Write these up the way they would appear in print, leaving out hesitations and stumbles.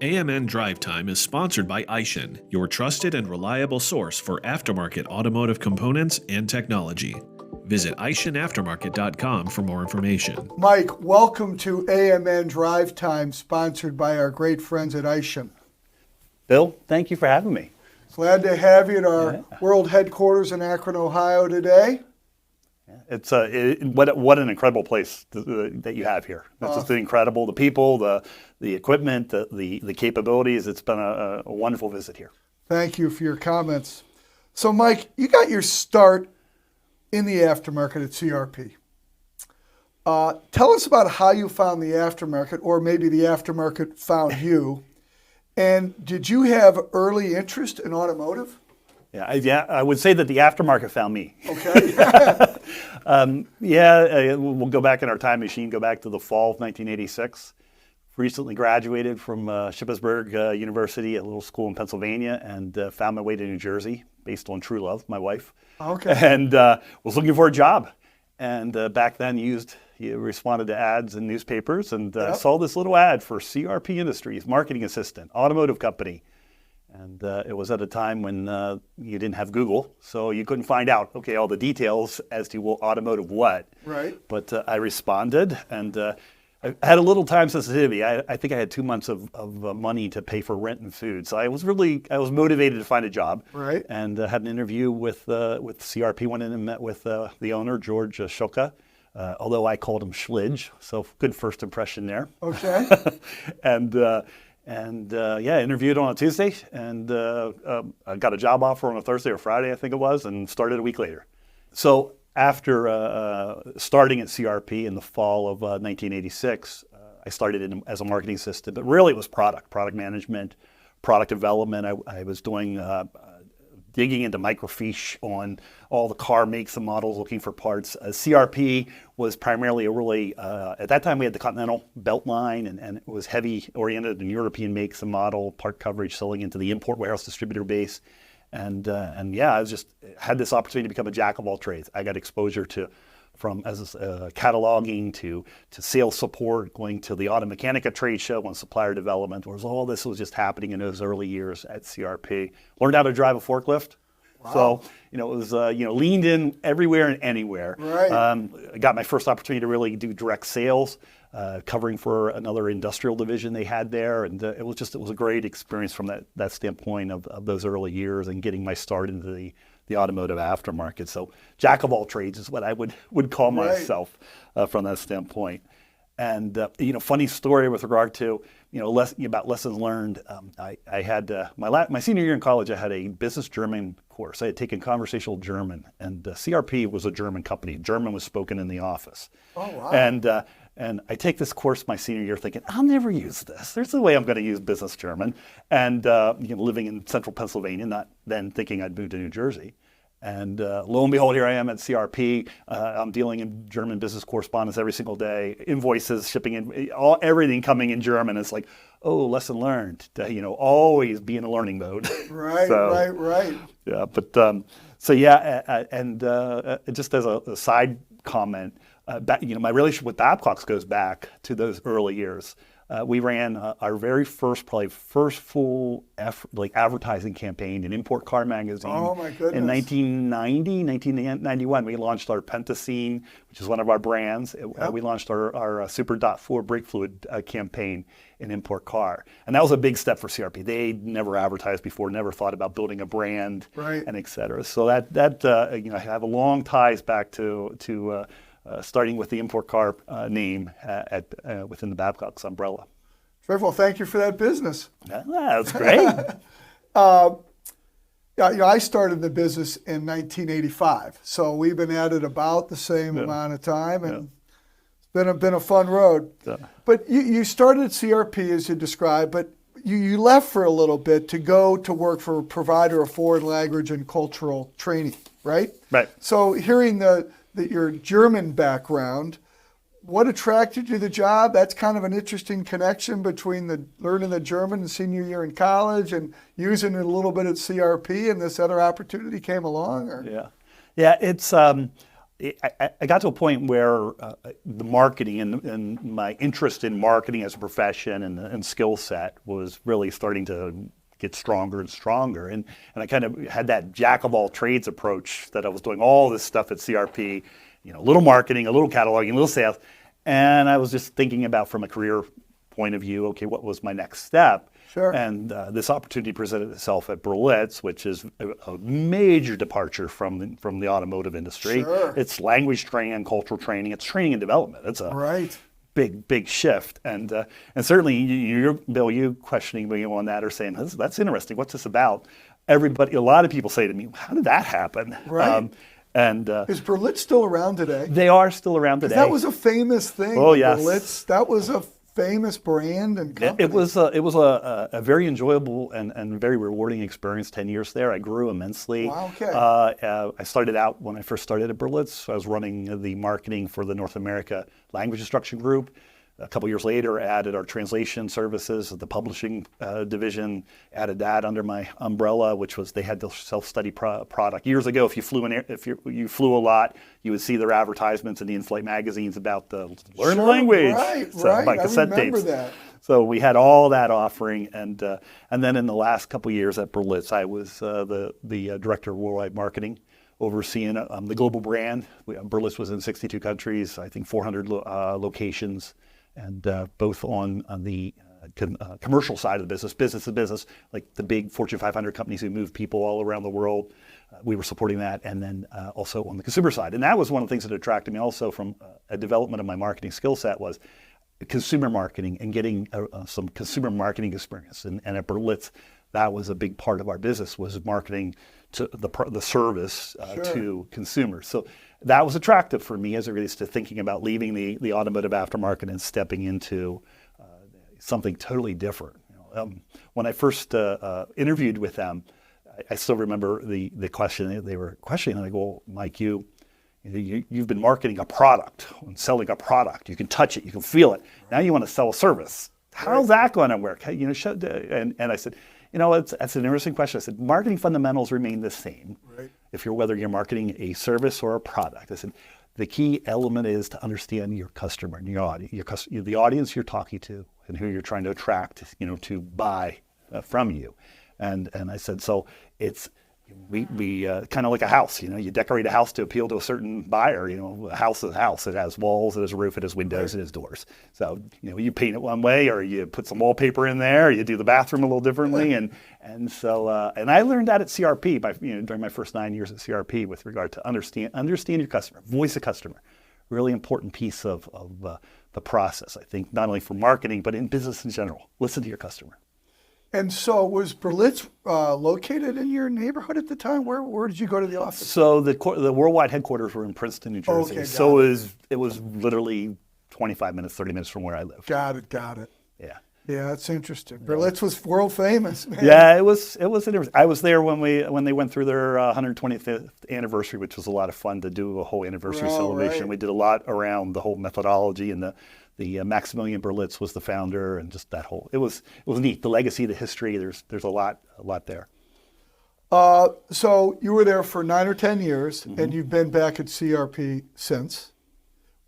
AMN Drive Time is sponsored by Aishin, your trusted and reliable source for aftermarket automotive components and technology. Visit AishinAftermarket.com for more information. Mike, welcome to AMN Drive Time, sponsored by our great friends at Aishin. Bill, thank you for having me. Glad to have you at our world headquarters in Akron, Ohio today. It's what an incredible place that you have here. It's just incredible. The people, the equipment, the capabilities. It's been a wonderful visit here. Thank you for your comments. So, Mike, you got your start in the aftermarket at CRP. Tell us about how you found the aftermarket, or maybe the aftermarket found you. And did you have early interest in automotive? Yeah, I would say that the aftermarket found me. Okay. We'll go back in our time machine, go back to the fall of 1986. Recently graduated from Shippensburg University, a little school in Pennsylvania, and found my way to New Jersey based on true love, my wife. Okay. And was looking for a job. And back then you responded to ads in newspapers, and saw this little ad for CRP Industries, marketing assistant, automotive company. And it was at a time when you didn't have Google, so you couldn't find out, all the details as to automotive what. Right. But I responded, and I had a little time sensitivity. I think I had 2 months of money to pay for rent and food. So I was motivated to find a job. Right. And had an interview with CRP, went in and met with the owner, George Schulka, although I called him Schlidge, so good first impression there. Okay. Interviewed on a Tuesday, and I got a job offer on a Thursday or Friday, I think it was, and started a week later. So after starting at CRP in the fall of 1986, I started as a marketing assistant, but really it was product management, product development. I was doing digging into microfiche on all the car makes and models, looking for parts. CRP was primarily at that time we had the Continental belt line, and it was heavy oriented in European makes and model, part coverage, selling into the import warehouse distributor base. I was just had this opportunity to become a jack of all trades. I got exposure from cataloging to sales support, going to the Auto Mechanica trade show on supplier development, whereas all this was just happening in those early years at CRP. Learned how to drive a forklift. Wow. So, it was, leaned in everywhere and anywhere. Right. I got my first opportunity to really do direct sales, covering for another industrial division they had there. And it was a great experience from that standpoint of those early years and getting my start into the automotive aftermarket. So jack of all trades is what I would call myself from that standpoint. And funny story with regard to about lessons learned. I had my senior year in college. I had a business German course. I had taken conversational German, and CRP was a German company. German was spoken in the office. Oh wow! And I take this course my senior year thinking, I'll never use this. There's no way I'm going to use business German. And living in central Pennsylvania, not then thinking I'd move to New Jersey. And lo and behold, here I am at CRP. I'm dealing in German business correspondence every single day, invoices, shipping, everything coming in German. It's like, lesson learned. Always be in a learning mode. Right, right. Yeah, but just as a side comment, my relationship with Babcock's goes back to those early years. We ran our very first full advertising campaign in Import Car Magazine. Oh my goodness. In 1991, we launched our Pentascene, which is one of our brands. We launched our Super .4 brake fluid campaign in Import Car. And that was a big step for CRP. They never advertised before, never thought about building a brand, and et cetera. So I have a long ties back to starting with the Import Car name within the Babcock's umbrella. Very well. Thank you for that business. That's great. I started the business in 1985, so we've been at it about the same amount of time, and it's been a fun road. But you started at CRP, as you described, but you left for a little bit to go to work for a provider of foreign language and cultural training, right? Right. So hearing your German background, what attracted you to the job? That's kind of an interesting connection between learning the German in senior year in college and using it a little bit at CRP, and this other opportunity came along. Or? Yeah. It's I got to a point where the marketing and my interest in marketing as a profession and skill set was really starting to get stronger and stronger. And I kind of had that jack of all trades approach that I was doing all this stuff at CRP, a little marketing, a little cataloging, a little sales. And I was just thinking about from a career point of view, okay, what was my next step? Sure. And this opportunity presented itself at Berlitz, which is a major departure from the automotive industry. Sure. It's language training and cultural training. It's training and development. It's a big shift. And certainly, Bill, you questioning me on that or saying, that's interesting. What's this about? A lot of people say to me, how did that happen? Right. Is Berlitz still around today? They are still around today. That was a famous thing. Oh, yes. Berlitz, that was a famous brand and company. It was a very enjoyable and very rewarding experience. 10 years there, I grew immensely. Wow, okay. I started out when I first started at Berlitz. I was running the marketing for the North America Language Instruction Group. A couple years later, I added our translation services, the publishing division, added that under my umbrella, which was they had the self-study product. Years ago, if you flew a lot, you would see their advertisements in the in-flight magazines about the learn language. Right. By cassette I remember tapes. that. So we had all that offering, and then in the last couple years at Berlitz, I was the director of worldwide marketing, overseeing the global brand. Berlitz was in 62 countries, I think 400 locations. And both on the commercial side of the business to business, like the big Fortune 500 companies who move people all around the world, we were supporting that. And then also on the consumer side. And that was one of the things that attracted me also from a development of my marketing skill set was consumer marketing and getting some consumer marketing experience. And at Berlitz, that was a big part of our business, was marketing to the service to consumers. So that was attractive for me as it relates to thinking about leaving the automotive aftermarket and stepping into something totally different. When I first interviewed with them, I still remember the question they were questioning. And I go, well, Mike, you've been marketing a product and selling a product. You can touch it, you can feel it. Now you want to sell a service. How's that going to work? And I said, that's an interesting question. I said, marketing fundamentals remain the same. Right. Whether you're marketing a service or a product. I said, the key element is to understand your customer and your audience, the audience you're talking to and who you're trying to attract, to buy from you. And I said, so we kind of like a house, you decorate a house to appeal to a certain buyer. A house is a house. It has walls, it has a roof, it has windows, it has doors. So, you paint it one way, or you put some wallpaper in there, or you do the bathroom a little differently. And so I learned that at CRP during my first 9 years at CRP with regard to understand your customer, voice of customer. Really important piece of the process, I think, not only for marketing, but in business in general. Listen to your customer. And so was Berlitz located in your neighborhood at the time? Where did you go to the office? So the worldwide headquarters were in Princeton, New Jersey. Okay, so it was literally 25 minutes, 30 minutes from where I live. Got it. Yeah. Yeah, that's interesting. Berlitz was world famous, man. Yeah, it was interesting. I was there when they went through their 125th anniversary, which was a lot of fun to do a whole anniversary celebration. Right. We did a lot around the whole methodology, and the Maximilian Berlitz was the founder, and just that whole it was neat. The legacy, the history. There's a lot there. So you were there for 9 or 10 years, and you've been back at CRP since,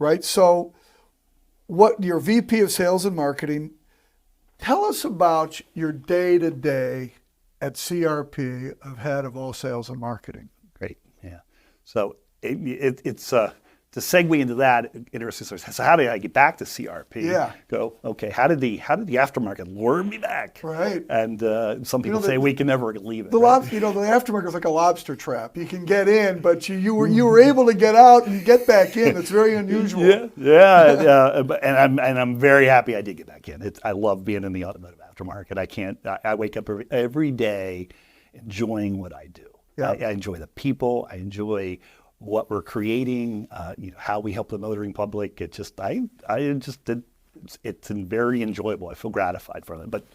right? So, what your VP of Sales and Marketing? Tell us about your day-to-day at CRP of head of all sales and marketing. Great, yeah. So it's to segue into that, interesting story. So how did I get back to CRP? Yeah. Go, okay, how did the aftermarket lure me back? Right. And some people say we can never leave it. The aftermarket is like a lobster trap. You can get in, but you were able to get out and get back in. It's very unusual. And I'm very happy I did get back in. I love being in the automotive aftermarket. I wake up every day enjoying what I do. Yep. I enjoy the people. I enjoy what we're creating, how we help the motoring public. It's very enjoyable. I feel gratified from it. But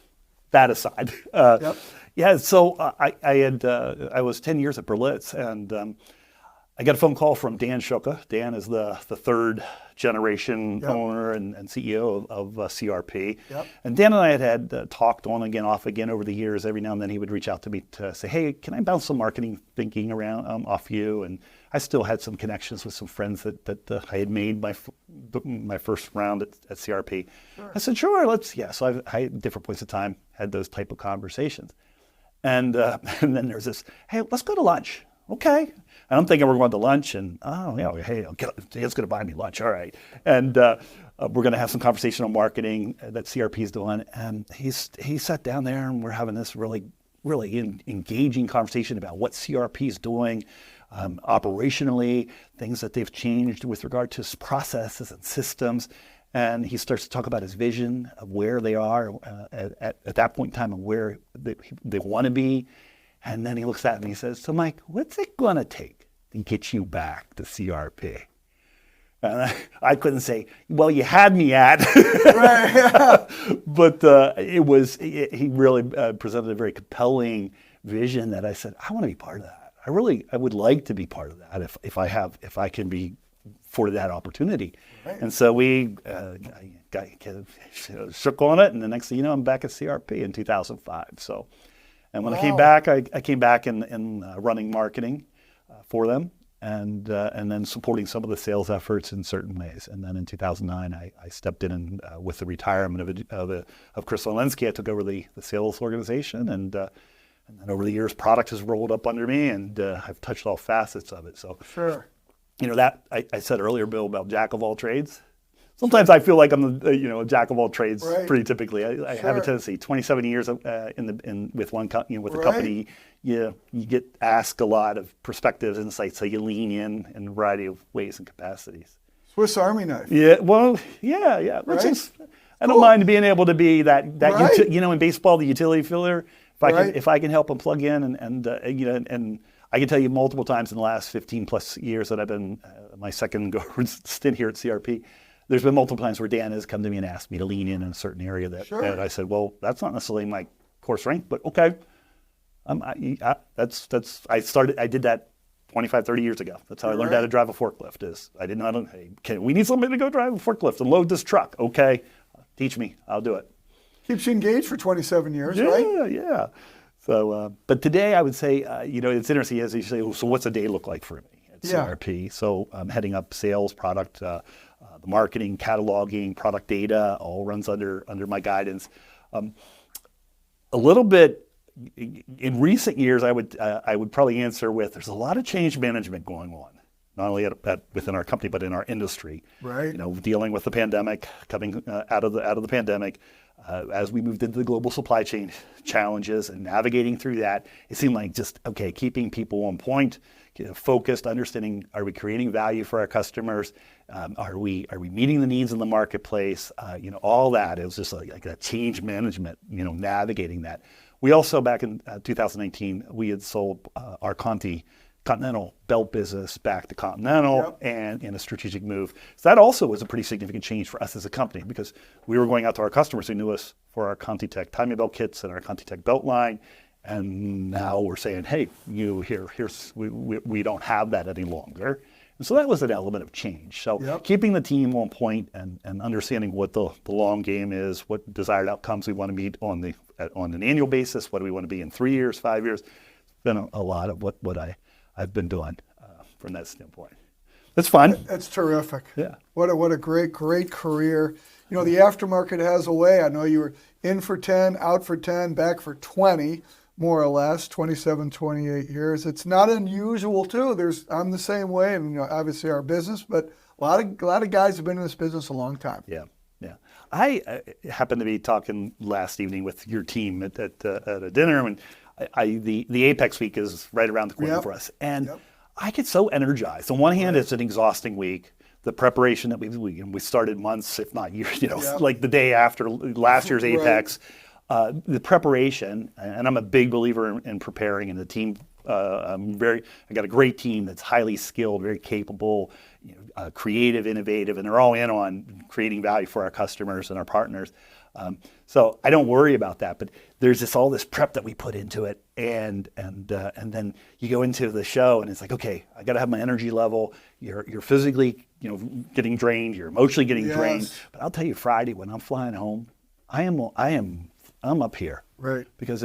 that aside, So I was 10 years at Berlitz, and I got a phone call from Dan Schlidge. Dan is the third generation owner and CEO of CRP. Yep. And Dan and I had talked on again, off again over the years. Every now and then he would reach out to me to say, hey, can I bounce some marketing thinking around off you? And I still had some connections with some friends that I had made my first round at CRP. Sure. I said, sure, So I at different points of time had those type of conversations. And then there's this, hey, let's go to lunch. Okay. And I'm thinking we're going to lunch, and hey, Dale's going to buy me lunch. All right. And we're going to have some conversation on marketing that CRP is doing. And he sat down there, and we're having this really engaging conversation about what CRP is doing operationally, things that they've changed with regard to processes and systems. And he starts to talk about his vision of where they are at that point in time and where they want to be. And then he looks at me and he says, so Mike, what's it going to take to get you back to CRP? And I couldn't say, well, you had me at. Right. But he really presented a very compelling vision that I said, I want to be part of that. I would like to be part of that if I can be afforded that opportunity. Right. And so we shook on it, and the next thing you know, I'm back at CRP in 2005. So, and when I came back, I came back in running marketing for them, and then supporting some of the sales efforts in certain ways. And then in 2009, I stepped in and with the retirement of Chris Walensky, I took over the sales organization, and then over the years, product has rolled up under me, and I've touched all facets of it. So sure. That I said earlier, Bill, about jack of all trades. Sometimes I feel like I'm a jack of all trades. Right. Pretty typically. I have a tendency. 27 years with one with a company, you get asked a lot of perspectives, insights, so you lean in a variety of ways and capacities. Swiss Army knife. Yeah. Well. Yeah. Right? I don't mind being able to be that right. In baseball, the utility fielder. If I can help them plug in and I can tell you multiple times in the last 15 plus years that I've been my second stint here at CRP, there's been multiple times where Dan has come to me and asked me to lean in a certain area that I said, well, that's not necessarily my core strength, but okay. I did that 25, 30 years ago. That's how I learned how to drive a forklift. I did not know, hey, we need somebody to go drive a forklift and load this truck. Okay, teach me, I'll do it. Keeps you engaged for 27 years, right? Yeah. So, but today I would say, it's interesting as you say, so what's a day look like for me at CRP? Yeah. So I'm heading up sales, product, the marketing, cataloging, product data, all runs under my guidance. A little bit in recent years, I would probably answer with, there's a lot of change management going on, not only within our company, but in our industry. Right. Dealing with the pandemic, coming out of the pandemic. As we moved into the global supply chain challenges and navigating through that, it seemed like keeping people on point, focused, understanding, are we creating value for our customers? Are we meeting the needs in the marketplace? All that. It was just like a change management, navigating that. We also, back in 2019, we had sold our Continental belt business back to Continental, and in a strategic move. So that also was a pretty significant change for us as a company, because we were going out to our customers who knew us for our ContiTech timing belt kits and our ContiTech belt line, and now we're saying, hey, we don't have that any longer. And so that was an element of change. So keeping the team on point and understanding what the long game is, what desired outcomes we want to meet on an annual basis, what do we want to be in 3 years, 5 years. It's been a lot of what I've been doing from that standpoint. It's fun. That's terrific. Yeah. What a great career. The aftermarket has a way. I know you were in for 10, out for 10, back for 20, more or less, 27, 28 years. It's not unusual too. I'm the same way, and obviously our business, but a lot of guys have been in this business a long time. Yeah. I happened to be talking last evening with your team at a dinner, and the Apex week is right around the corner for us. And I get so energized. On one hand, it's an exhausting week. The preparation that we started months, if not years, like the day after last year's Apex. The preparation, and I'm a big believer in preparing, and the team, I got a great team that's highly skilled, very capable, creative, innovative, and they're all in on creating value for our customers and our partners. So I don't worry about that, but there's all this prep that we put into it, and then you go into the show, and it's like, okay, I got to have my energy level. You're physically, getting drained. You're emotionally getting drained. But I'll tell you, Friday when I'm flying home, I am I'm up here. Right. Because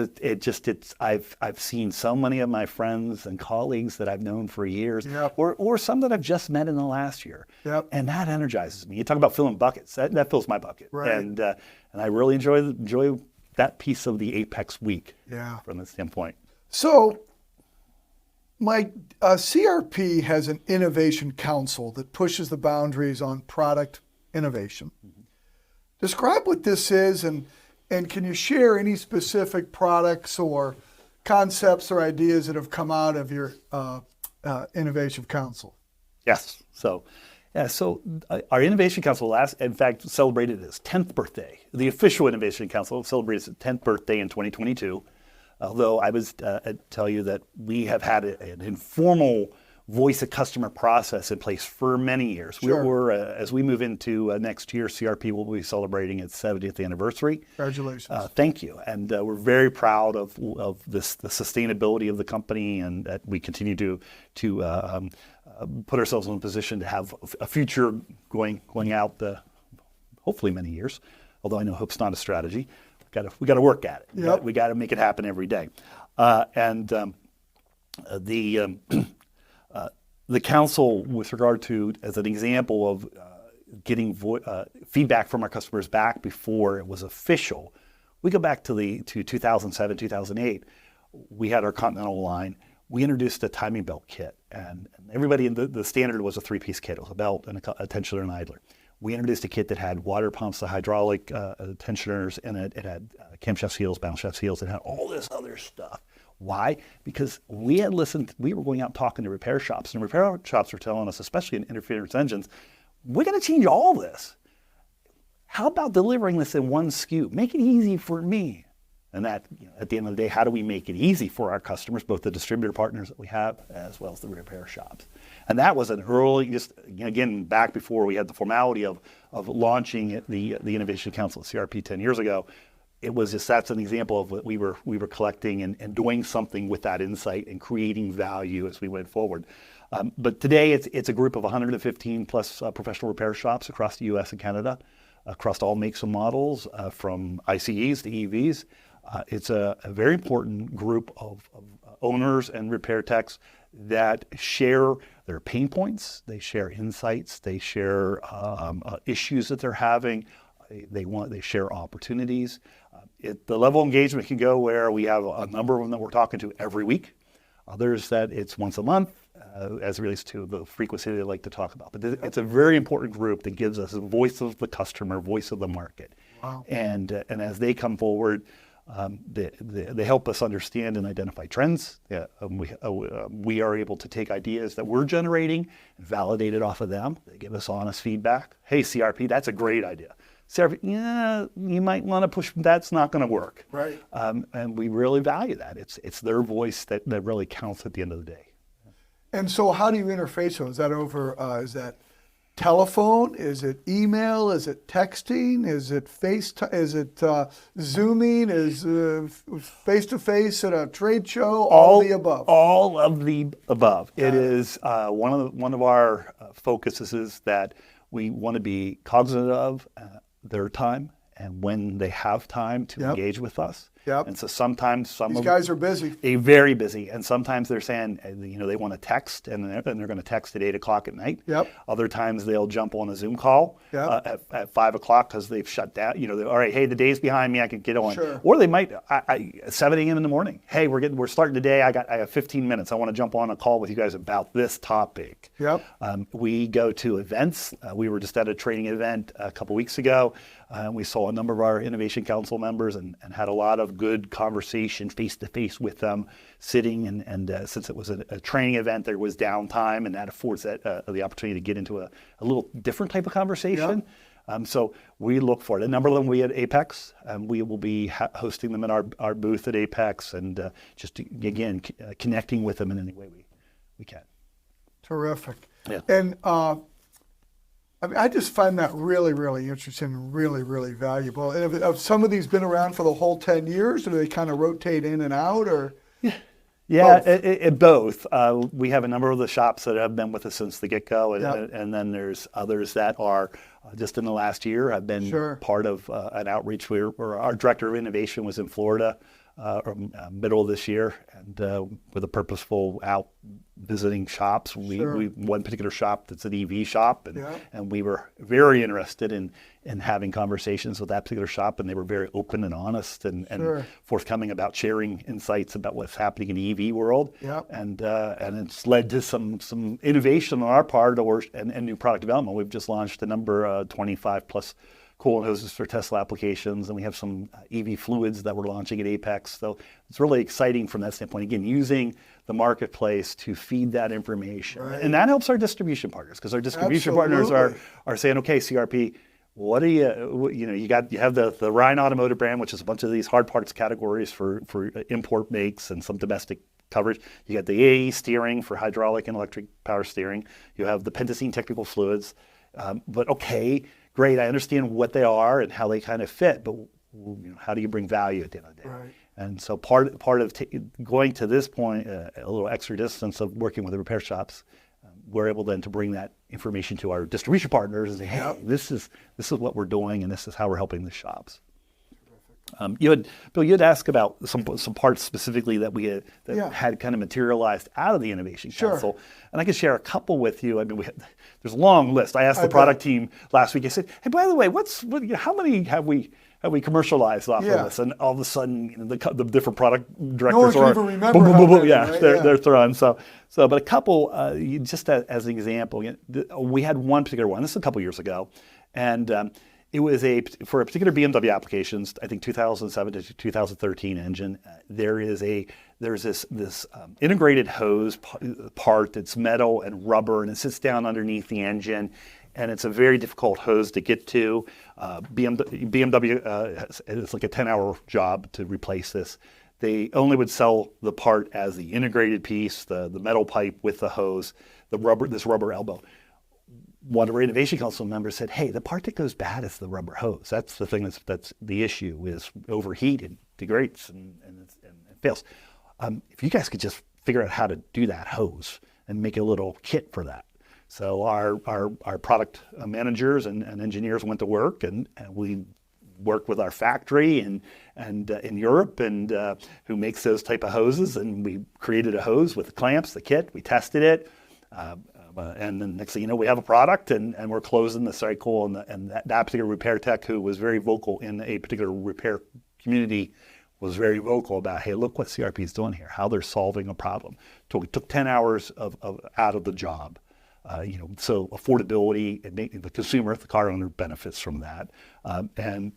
I've seen so many of my friends and colleagues that I've known for years, Yep. or some that I've just met in the last year. Yep. And that energizes me. You talk about filling buckets. That fills my bucket. Right. And I really enjoy that piece of the Apex week. Yeah. From this standpoint. So, Mike, CRP has an innovation council that pushes the boundaries on product innovation. Mm-hmm. Describe what this is, and can you share any specific products or concepts or ideas that have come out of your innovation council? Yes. So our Innovation Council in fact, celebrated its 10th birthday. The official Innovation Council celebrated its 10th birthday in 2022. Although I'd tell you that we have had an informal voice of customer process in place for many years. Sure. We're as we move into next year, CRP will be celebrating its 70th anniversary. Congratulations. Thank you. And we're very proud of the sustainability of the company, and that we continue to put ourselves in a position to have a future going out hopefully many years. Although I know hope's not a strategy. We got to work at it. Yep. We got to make it happen every day. The council, with regard to, as an example of getting feedback from our customers back before it was official, we go back to 2007, 2008. We had our Continental line. We introduced a timing belt kit, and everybody in the standard was a 3-piece kit. It was a belt and a tensioner and idler. We introduced a kit that had water pumps, the hydraulic tensioners, and it had camshaft seals, bound shaft seals. It had all this other stuff. Why? Because we had listened. We were going out talking to repair shops, and repair shops were telling us, especially in interference engines, we're going to change all this. How about delivering this in one SKU? Make it easy for me. And that, at the end of the day, how do we make it easy for our customers, both the distributor partners that we have, as well as the repair shops? And that was an early, just again, back before we had the formality of launching the Innovation Council at CRP 10 years ago. It was just, that's an example of what we were collecting and doing something with that insight and creating value as we went forward. But today it's a group of 115 plus professional repair shops across the U.S. and Canada, across all makes and models, from ICEs to EVs. It's a very important group of owners and repair techs that share their pain points, they share insights, they share issues that they're having, they share opportunities. The level of engagement can go where we have a number of them that we're talking to every week, others that it's once a month, as it relates to the frequency they like to talk about. But it's a very important group that gives us a voice of the customer, voice of the market. Wow. And as they come forward, they help us understand and identify trends. We are able to take ideas that we're generating and validate it off of them. They give us honest feedback. Hey, CRP, that's a great idea. CRP, yeah, you might want to push, that's not going to work. Right. And we really value that. It's their voice that really counts at the end of the day. And so how do you interface them? Is that over, is that telephone? Is it email? Is it texting? Is it Is it Zooming? Is face-to-face at a trade show? All the above. All of the above. Got it is one of our focuses is that we want to be cognizant of their time and when they have time to engage with us. Yep. And so sometimes These guys are busy. They're very busy, and sometimes they're saying, they want to text, and they're going to text at 8 o'clock at night. Yep. Other times they'll jump on a Zoom call at 5 o'clock because they've shut down. All right, hey, the day's behind me, I can get on. Sure. Or they might 7 a.m. in the morning. Hey, we're starting today. I have 15 minutes. I want to jump on a call with you guys about this topic. Yep. We go to events. We were just at a training event a couple weeks ago. We saw a number of our Innovation Council members and had a lot of good conversation face-to-face with them, sitting and since it was a training event, there was downtime, and that affords the opportunity to get into a little different type of conversation. Yep. So we look for it. A number of them we at Apex. We will be hosting them in our booth at Apex, and connecting with them in any way we can. Terrific. Yeah. And I just find that really, really interesting and really, really valuable. And have some of these been around for the whole 10 years, or do they kind of rotate in and out? Or Yeah, Both. both. We have a number of the shops that have been with us since the get-go, Yep. and then there's others that are just in the last year have been Sure. part of an outreach where our director of innovation was in Florida middle of this year, and with a purposeful out visiting shops. Sure. We one particular shop that's an EV shop, Yeah. and we were very interested in having conversations with that particular shop, and they were very open and honest and Sure. forthcoming about sharing insights about what's happening in the EV world. Yep. And it's led to some innovation on our part and new product development. We've just launched a number 25 plus coolant hoses for Tesla applications, and we have some EV fluids that we're launching at Apex. So it's really exciting from that standpoint. Again, using the marketplace to feed that information, Right. and that helps our distribution partners, because our distribution partners are saying, okay, CRP, what do you have the Rhine Automotive brand, which is a bunch of these hard parts categories for import makes and some domestic coverage. You got the AE steering for hydraulic and electric power steering. You have the Pentacene technical fluids. But okay, great, I understand what they are and how they kind of fit, but how do you bring value at the end of the day? Right. And so part of going to this point, a little extra distance of working with the repair shops, we're able then to bring that information to our distribution partners and say, hey, Yep. this is what we're doing, and this is how we're helping the shops. Bill, you had asked about some parts specifically that we had had kind of materialized out of the Innovation Sure. Council, and I can share a couple with you. I mean, there's a long list. I asked the product team last week. I said, "Hey, by the way, how many have we commercialized off of this?" And all of a sudden, the different product directors one are can even remember how many, right? they're thrown. But a couple, just as an example, we had one particular one. This is a couple years ago, and it was for a particular BMW applications, I think 2007 to 2013 engine. There's this integrated hose part that's metal and rubber, and it sits down underneath the engine, and it's a very difficult hose to get to. BMW it's like a 10-hour job to replace this. They only would sell the part as the integrated piece, the metal pipe with the hose, this rubber elbow. One of our Innovation Council members said, hey, the part that goes bad is the rubber hose. That's the thing that's the issue, is overheat and degrades and fails. If you guys could just figure out how to do that hose and make a little kit for that. So our product managers and engineers went to work, and we worked with our factory and in Europe and who makes those type of hoses, and we created a hose with the clamps, the kit. We tested it. And then next thing you know, we have a product, and we're closing the cycle. And that particular repair tech, who was very vocal in a particular repair community, was very vocal about, hey, look what CRP is doing here, how they're solving a problem. So we took 10 hours out of the job. So affordability, the consumer, the car owner benefits from that. And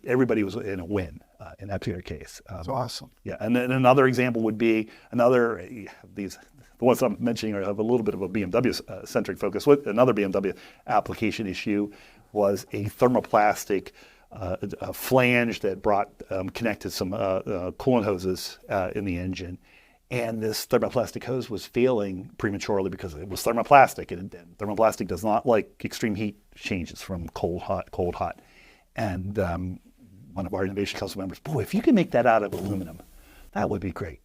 everybody was in a win in that particular case. That's awesome. Yeah, and then another example would be the ones I'm mentioning have a little bit of a BMW-centric focus. Another BMW application issue was a thermoplastic flange that connected some coolant hoses in the engine. And this thermoplastic hose was failing prematurely because it was thermoplastic, and thermoplastic does not like extreme heat changes from cold, hot. And one of our Innovation Council members, boy, if you can make that out of aluminum, that would be great.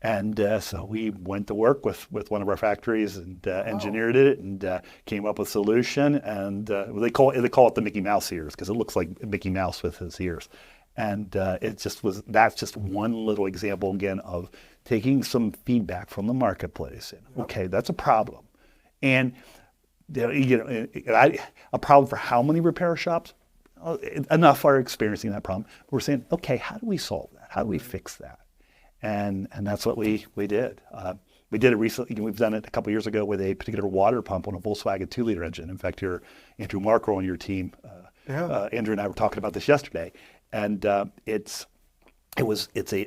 And so we went to work with one of our factories and engineered it and came up with a solution. And they call it the Mickey Mouse ears, because it looks like Mickey Mouse with his ears. And that's just one little example again of taking some feedback from the marketplace. And, okay, that's a problem. And a problem for how many repair shops? Enough are experiencing that problem. We're saying, okay, how do we solve that? How do we fix that? And that's what we did. We did it recently. We've done it a couple years ago with a particular water pump on a Volkswagen 2-liter engine. In fact, Andrew Markrow on your team, Andrew and I were talking about this yesterday. And it's an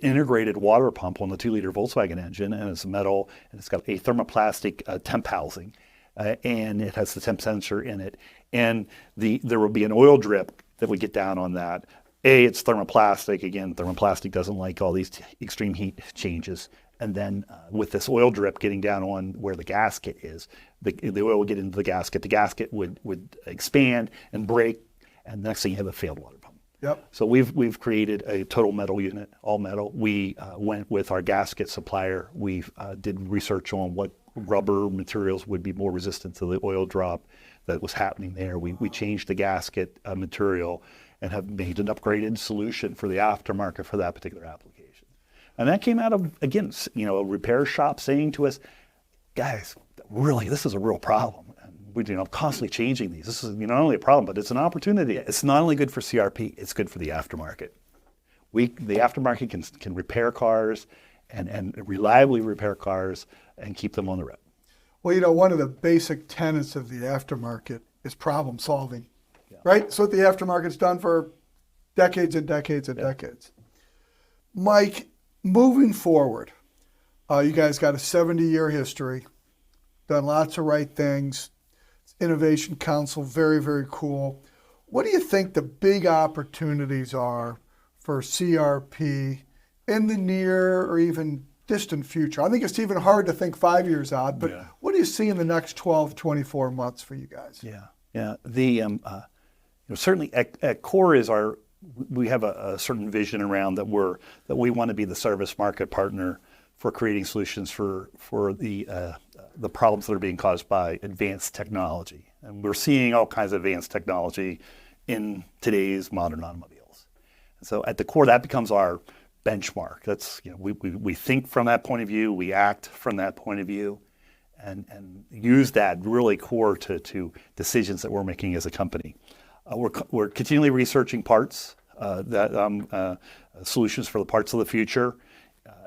integrated water pump on the 2-liter Volkswagen engine, and it's metal, and it's got a thermoplastic temp housing, and it has the temp sensor in it. And there will be an oil drip that would get down on that. It's thermoplastic. Again, thermoplastic doesn't like all these extreme heat changes. And then with this oil drip getting down on where the gasket is, the oil would get into the gasket. The gasket would expand and break, and the next thing you have a failed water pump. Yep. So we've created a total metal unit, all metal. We went with our gasket supplier. We did research on what rubber materials would be more resistant to the oil drop that was happening there. We changed the gasket material and have made an upgraded solution for the aftermarket for that particular application. And that came out of, again, a repair shop saying to us, guys, really, this is a real problem. We're constantly changing these. This is not only a problem, but it's an opportunity. It's not only good for CRP, it's good for the aftermarket. The aftermarket can repair cars and reliably repair cars and keep them on the road. Well, one of the basic tenets of the aftermarket is problem solving, right? It's what the aftermarket's done for decades and decades and decades. Mike, moving forward, you guys got a 70-year history, done lots of right things. Innovation Council, very, very cool. What do you think the big opportunities are for CRP in the near or even distant future? I think it's even hard to think 5 years out, but what do you see in the next 12, 24 months for you guys? Yeah. The certainly at core is we have a certain vision around that we want to be the service market partner for creating solutions for the problems that are being caused by advanced technology. And we're seeing all kinds of advanced technology in today's modern automobiles. And so at the core, that becomes our benchmark. That's, we think from that point of view, we act from that point of view, and use that really core to decisions that we're making as a company. We're continually researching parts, solutions for the parts of the future.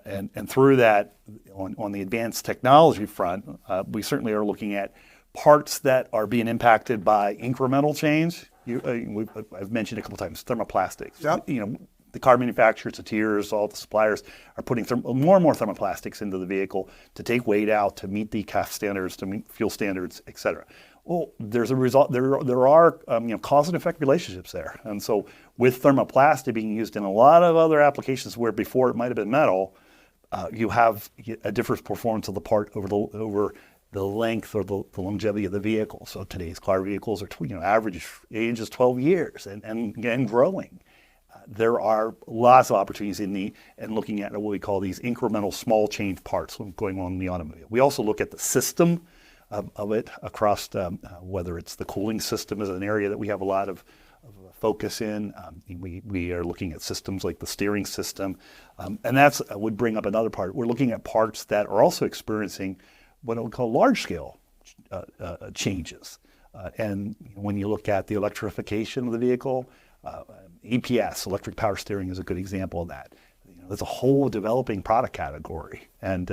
And through that, on the advanced technology front, we certainly are looking at parts that are being impacted by incremental change. I've mentioned a couple times, thermoplastics. Yep. The car manufacturers, the tiers, all the suppliers are putting more and more thermoplastics into the vehicle to take weight out, to meet the CAF standards, to meet fuel standards, et cetera. Well, there's a result. There are cause and effect relationships there, and so with thermoplastic being used in a lot of other applications where before it might have been metal, you have a different performance of the part over the length or the longevity of the vehicle. So today's car vehicles are average age is 12 years and growing. There are lots of opportunities in looking at what we call these incremental small change parts going on in the automobile. We also look at the system of it across whether it's the cooling system is an area that we have a lot of focus in. We are looking at systems like the steering system, and that's would bring up another part. We're looking at parts that are also experiencing what I would call large-scale changes. And when you look at the electrification of the vehicle, EPS, electric power steering, is a good example of that. There's a whole developing product category, and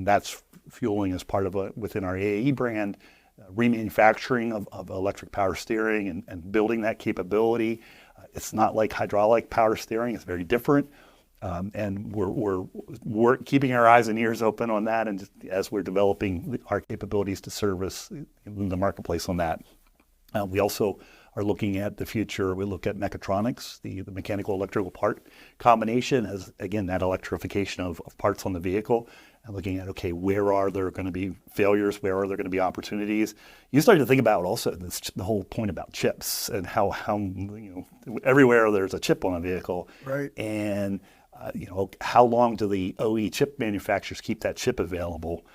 that's fueling as part of within our AAE brand, remanufacturing of electric power steering and building that capability. It's not like hydraulic power steering; it's very different. And we're keeping our eyes and ears open on that, and just as we're developing our capabilities to service the marketplace on that. We also are looking at the future. We look at mechatronics, the mechanical electrical part combination as, again, that electrification of parts on the vehicle, and looking at, okay, where are there going to be failures? Where are there going to be opportunities? You start to think about also the whole point about chips and how everywhere there's a chip on a vehicle. Right. And how long do the OE chip manufacturers keep that chip available?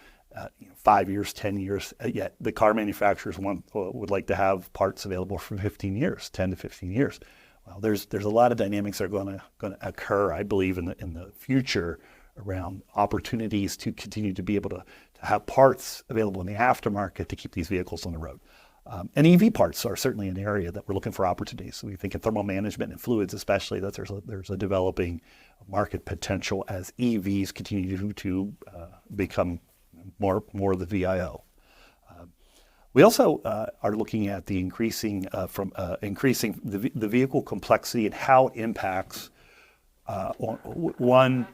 5 years, 10 years, yet the car manufacturers would like to have parts available for 15 years, 10 to 15 years. Well, there's a lot of dynamics that are going to occur, I believe, in the future around opportunities to continue to be able to have parts available in the aftermarket to keep these vehicles on the road. And EV parts are certainly an area that we're looking for opportunities. So we think in thermal management and fluids especially that there's a developing market potential as EVs continue to become more of the VIO. We also are looking at the increasing the vehicle complexity and how it impacts one,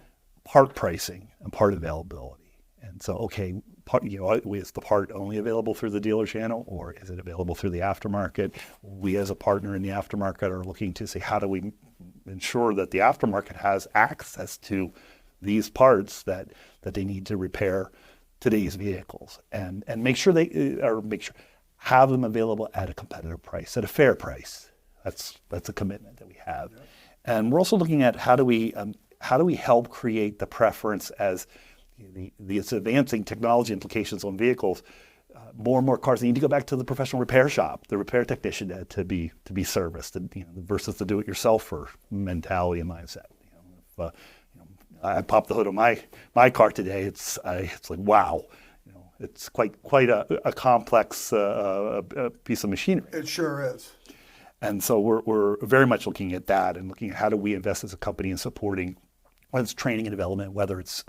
part pricing and part availability. And so, okay, is the part only available through the dealer channel, or is it available through the aftermarket? We as a partner in the aftermarket are looking to say, how do we ensure that the aftermarket has access to these parts that they need to repair today's vehicles, and make sure have them available at a competitive price, at a fair price. That's a commitment that we have. Yeah. And we're also looking at how do we help create the preference as these advancing technology implications on vehicles. More and more cars need to go back to the professional repair shop, the repair technician to be serviced, versus the do-it-yourselfer mentality and mindset. I popped the hood of my car today. It's like, wow, it's quite a complex piece of machinery. It sure is. And so we're very much looking at that and looking at how do we invest as a company in supporting, whether it's training and development, whether it's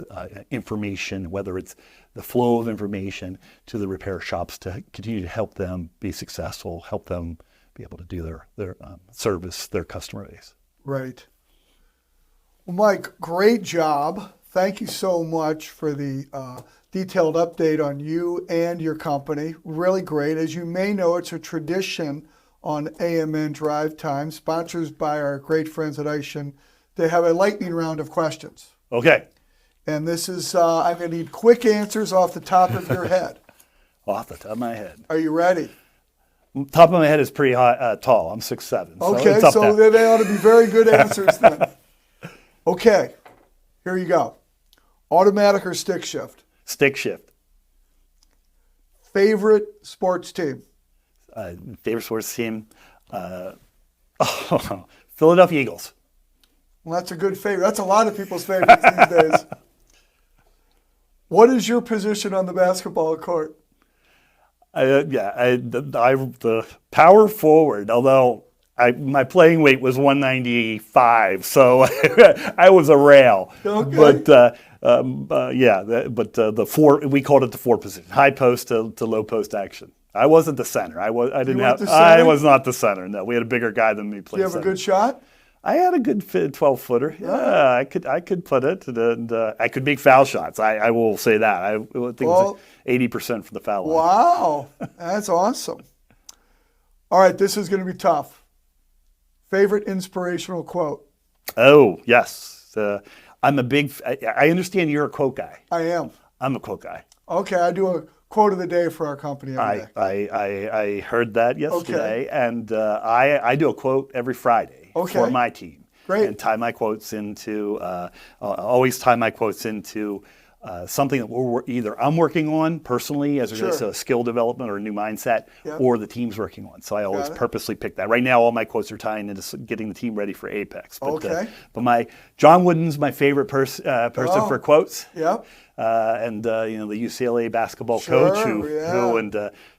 information, whether it's the flow of information to the repair shops to continue to help them be successful, help them be able to do their service their customer base. Right. Well, Mike, great job. Thank you so much for the detailed update on you and your company. Really great. As you may know, it's a tradition on AMN Drive Time, sponsored by our great friends at Aishin. They have a lightning round of questions. Okay. And this is, I'm going to need quick answers off the top of your head. Off the top of my head. Are you ready? Top of my head is pretty high, tall. I'm 6'7". Okay, so they ought to be very good answers then. Okay, here you go. Automatic or stick shift? Stick shift. Favorite sports team? Favorite sports team? Philadelphia Eagles. Well, that's a good favorite. That's a lot of people's favorites these days. What is your position on the basketball court? The power forward, although my playing weight was 195, so I was a rail. Okay. But the four, we called it the four position, high post to low post action. I wasn't the center. I was not the center. No, we had a bigger guy than me play. Do you have a good shot? I had a good 12-footer. Yeah, I could put it, and I could make foul shots. I will say that. I think it was 80% for the foul line. Wow, that's awesome. All right, this is going to be tough. Favorite inspirational quote? Oh, yes. I'm a big. I understand you're a quote guy. I am. I'm a quote guy. Okay, I do a quote of the day for our company every day. I heard that yesterday, and I do a quote every Friday for my team. Great. And tie my quotes into always tie my quotes into something that either I'm working on personally as it relates to a skill development or a new mindset, or the team's working on. So I always purposely pick that. Right now, all my quotes are tying into getting the team ready for Apex. But, but John Wooden's my favorite person for quotes. Yep. And the UCLA basketball coach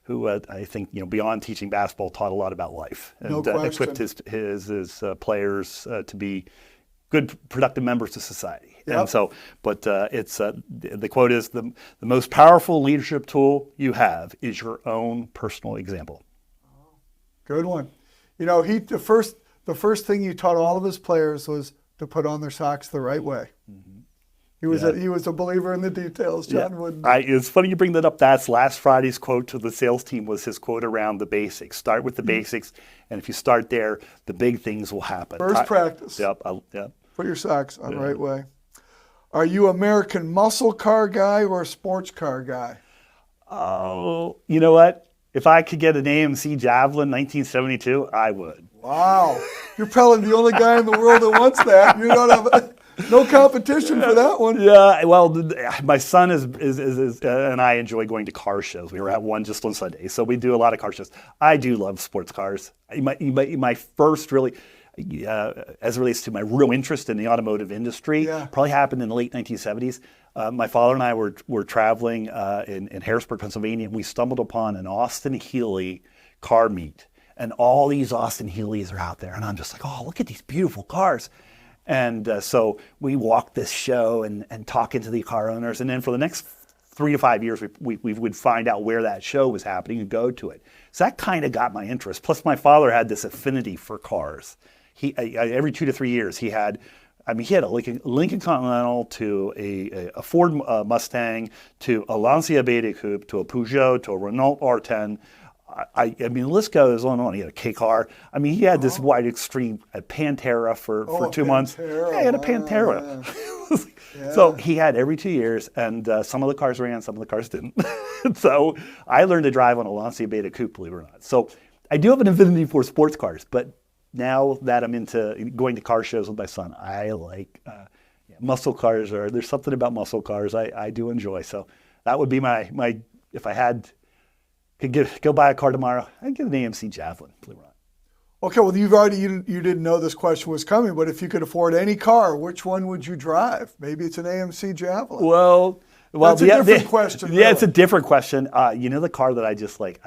who I think beyond teaching basketball taught a lot about life and equipped his players to be good productive members of society. Yep. And so, but it's the quote is the most powerful leadership tool you have is your own personal example. Good one. The first thing he taught all of his players was to put on their socks the right way. Mm-hmm. He was a believer in the details, John Wooden. It's funny you bring that up. That's last Friday's quote to the sales team was his quote around the basics. Start with the basics, and if you start there, the big things will happen. First practice. Yep. Put your socks on the right way. Are you American muscle car guy or a sports car guy? Oh, you know what? If I could get an AMC Javelin 1972, I would. Wow. You're probably the only guy in the world that wants that. You don't have no competition for that one. Yeah, well, my son is and I enjoy going to car shows. We were at one just on Sunday, so we do a lot of car shows. I do love sports cars. My first really, as it relates to my real interest in the automotive industry, probably happened in the late 1970s. My father and I were traveling in Harrisburg, Pennsylvania, and we stumbled upon an Austin Healey car meet. And all these Austin Healeys are out there. And I'm just like, oh, look at these beautiful cars. And so we walked this show and talking to the car owners. And then for the next 3 to 5 years, we would find out where that show was happening and go to it. So that kind of got my interest. Plus, my father had this affinity for cars. Every 2 to 3 years, he had a Lincoln Continental to a Ford Mustang to a Lancia Beta Coupe to a Peugeot to a Renault R10. I mean, the list goes on and on. He had a K-car. I mean, he had this wide extreme, a Pantera for 2 months. Yeah, he had a Pantera. So he had every 2 years, and some of the cars ran, some of the cars didn't. So I learned to drive on a Lancia Beta Coupe, believe it or not. So I do have an affinity for sports cars, but now that I'm into going to car shows with my son, I like muscle cars. There's something about muscle cars I do enjoy. So that would be my if I could go buy a car tomorrow, I'd get an AMC Javelin. Believe it or not. Okay, well, you didn't know this question was coming, but if you could afford any car, which one would you drive? Maybe it's an AMC Javelin. Well, that's a different question. Yeah, it's a different question. The car that I just like,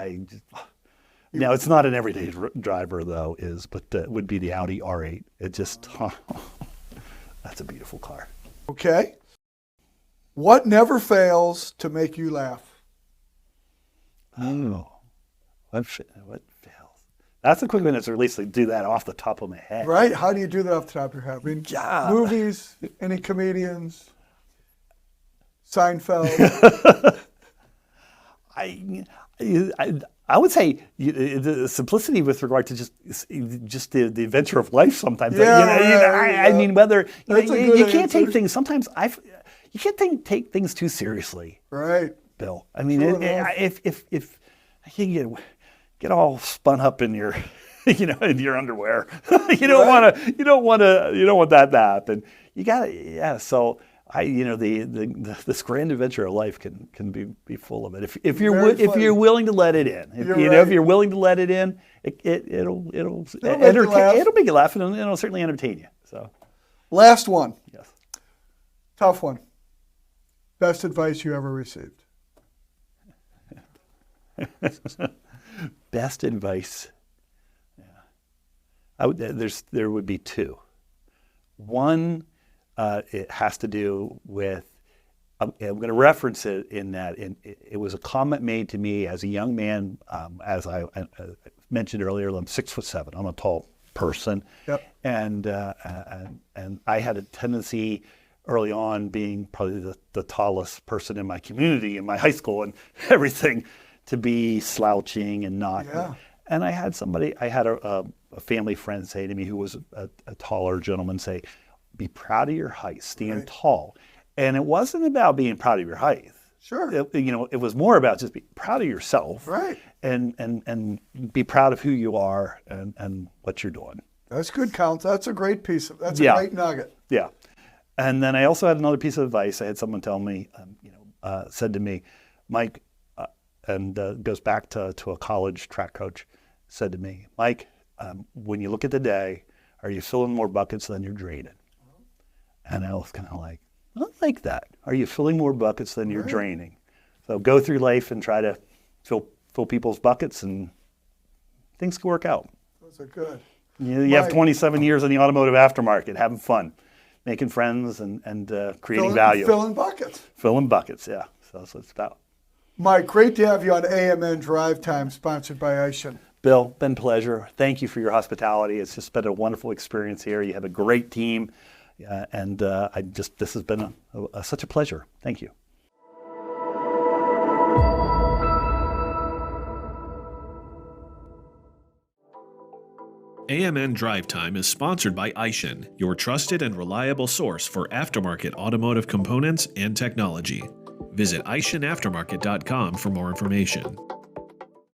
now it's not an everyday driver though, but would be the Audi R8. It just, that's a beautiful car. Okay. What never fails to make you laugh? Oh, what fails? That's a quick one to at least do that off the top of my head. Right? How do you do that off the top of your head? I mean, movies, any comedians, Seinfeld. I would say the simplicity with regard to just the adventure of life. Sometimes, I mean, whether you can't take things. Sometimes you can't take things too seriously. Right, Bill. I mean, if you get all spun up in your, in your underwear, you don't want that to happen. You gotta, So this grand adventure of life can be full of it if you're willing to let it in. If you're willing to let it in, it'll make you laugh and it'll certainly entertain you. So, last one. Yes. Tough one. Best advice you ever received? Best advice. Yeah. There would be two. One. It has to do with, I'm going to reference it in that it was a comment made to me as a young man, as I mentioned earlier, I'm 6'7". I'm a tall person. Yep. And I had a tendency early on, being probably the tallest person in my community, in my high school and everything, to be slouching and not. Yeah. And I had a family friend say to me, who was a taller gentleman, say, be proud of your height, stand tall. And it wasn't about being proud of your height. Sure. It was more about just be proud of yourself. Right. And be proud of who you are and what you're doing. That's good count. That's a great piece that's a great nugget. Yeah. And then I also had another piece of advice. I had someone tell me, said to me, Mike, and goes back to a college track coach, said to me, Mike, when you look at the day, are you filling more buckets than you're draining? And I was kind of like, I don't like that. Are you filling more buckets than you're draining? So go through life and try to fill people's buckets, and things can work out. Those are good. You have 27 years in the automotive aftermarket, having fun, making friends, and creating value. Filling buckets. Filling buckets, yeah. So that's what it's about. Mike, great to have you on AMN Drive Time, sponsored by Aishin. Bill, been a pleasure. Thank you for your hospitality. It's just been a wonderful experience here. You have a great team. And this has been such a pleasure. Thank you. AMN Drive Time is sponsored by Aishin, your trusted and reliable source for aftermarket automotive components and technology. Visit aishinaftermarket.com for more information.